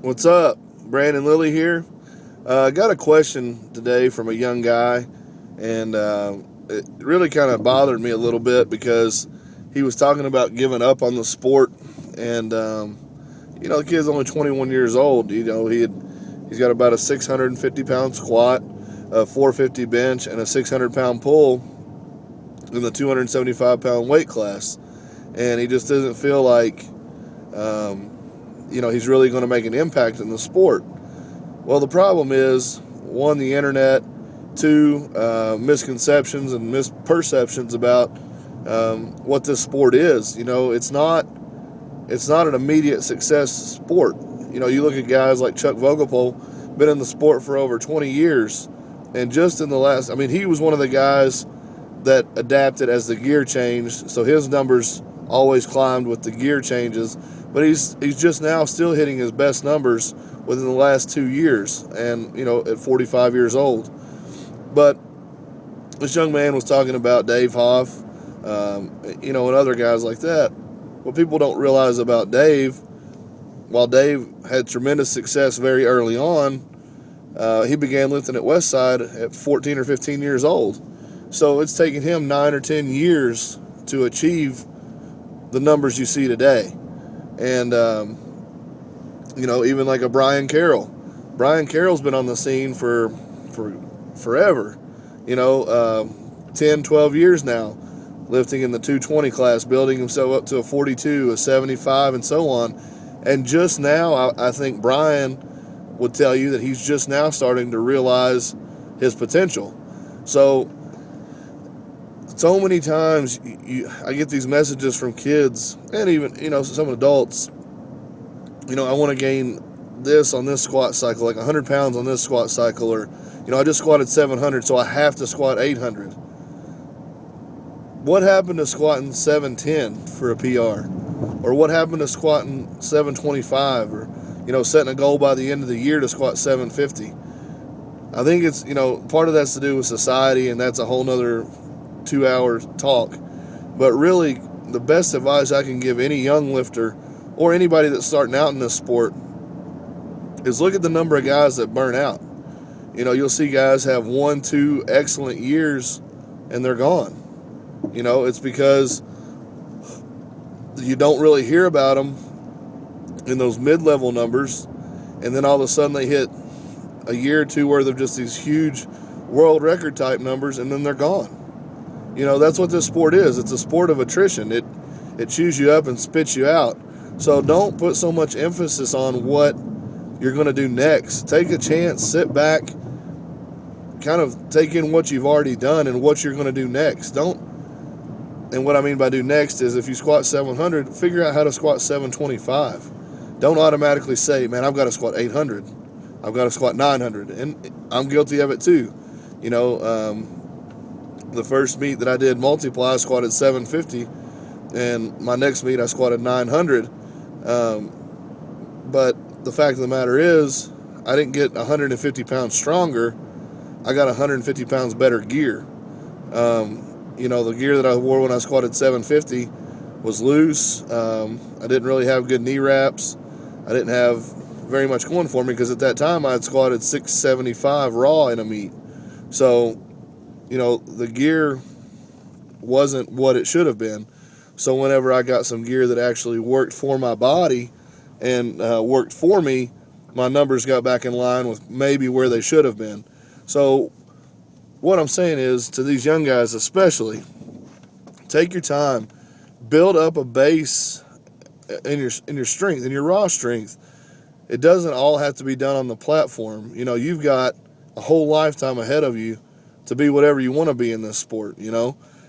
What's up? Brandon Lilly here. I got a question today from a young guy, and it really kind of bothered me a little bit because he was talking about giving up on the sport, and the kid's only 21 years old. He's got about a 650 pound squat, a 450 bench, and a 600 pound pull in the 275 pound weight class, and he just doesn't feel like he's really going to make an impact in the sport. Well, the problem is, one, the internet, two, misconceptions and misperceptions about what this sport is. It's not an immediate success sport. You look at guys like Chuck Vogelpohl, been in the sport for over 20 years, and just in the last, he was one of the guys that adapted as the gear changed, so his numbers always climbed with the gear changes. But he's just now still hitting his best numbers within the last 2 years, and at 45 years old. But this young man was talking about Dave Hoff, and other guys like that. What people don't realize about Dave, while Dave had tremendous success very early on, he began lifting at Westside at 14 or 15 years old. So it's taken him 9 or 10 years to achieve the numbers you see today. And, even like a Brian Carroll. Brian Carroll's been on the scene for forever, 10, 12 years now, lifting in the 220 class, building himself up to a 42, a 75, and so on. And just now, I think Brian would tell you that he's just now starting to realize his potential. So many times I get these messages from kids and even, some adults, I want to gain this on this squat cycle, like 100 pounds on this squat cycle, or, I just squatted 700, so I have to squat 800. What happened to squatting 710 for a PR? Or what happened to squatting 725, or, setting a goal by the end of the year to squat 750? I think it's, part of that's to do with society, and that's a whole nother 2 hour talk. But really, the best advice I can give any young lifter or anybody that's starting out in this sport is look at the number of guys that burn out. You'll see guys have 1, 2 excellent years and they're gone. It's because you don't really hear about them in those mid-level numbers, and then all of a sudden they hit a year or two worth of just these huge world record type numbers, and then they're gone. That's what this sport is. It's a sport of attrition. It chews you up and spits you out. So don't put so much emphasis on what you're going to do next. Take a chance, sit back, kind of take in what you've already done and what you're going to do next. And what I mean by do next is, if you squat 700, figure out how to squat 725. Don't automatically say, man, I've got to squat 800. I've got to squat 900. And I'm guilty of it too. The first meet that I did multiply, I squatted 750, and my next meet I squatted 900. But the fact of the matter is, I didn't get 150 pounds stronger. I got 150 pounds better gear. The gear that I wore when I squatted 750 was loose. I didn't really have good knee wraps. I didn't have very much going for me because at that time I had squatted 675 raw in a meet. So, the gear wasn't what it should have been. So whenever I got some gear that actually worked for my body and worked for me, my numbers got back in line with maybe where they should have been. So what I'm saying is, to these young guys especially, take your time, build up a base in your strength, in your raw strength. It doesn't all have to be done on the platform. You've got a whole lifetime ahead of you to be whatever you want to be in this sport,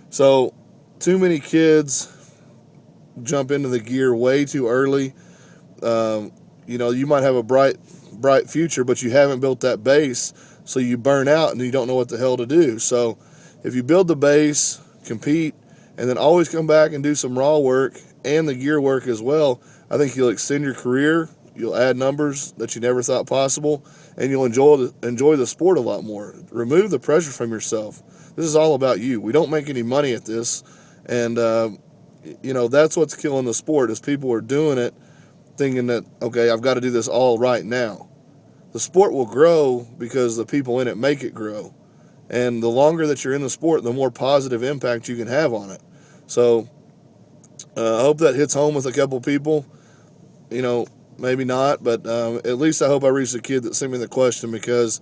So too many kids jump into the gear way too early. You might have a bright future, but you haven't built that base, so you burn out and you don't know what the hell to do. So if you build the base, compete, and then always come back and do some raw work and the gear work as well, I think you'll extend your career, you'll add numbers that you never thought possible, and you'll enjoy the sport a lot more. Remove the pressure from yourself. This is all about you. We don't make any money at this, and that's what's killing the sport, is people are doing it thinking that, okay, I've got to do this all right now. The sport will grow because the people in it make it grow. And the longer that you're in the sport, the more positive impact you can have on it. So I hope that hits home with a couple people. You know, maybe not, but at least I hope I reached the kid that sent me the question, because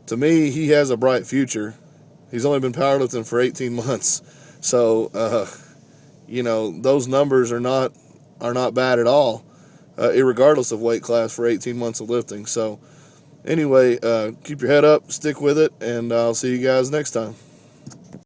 to me, he has a bright future. He's only been powerlifting for 18 months. So, you know, those numbers are not bad at all, irregardless of weight class, for 18 months of lifting. So anyway, keep your head up, stick with it, and I'll see you guys next time.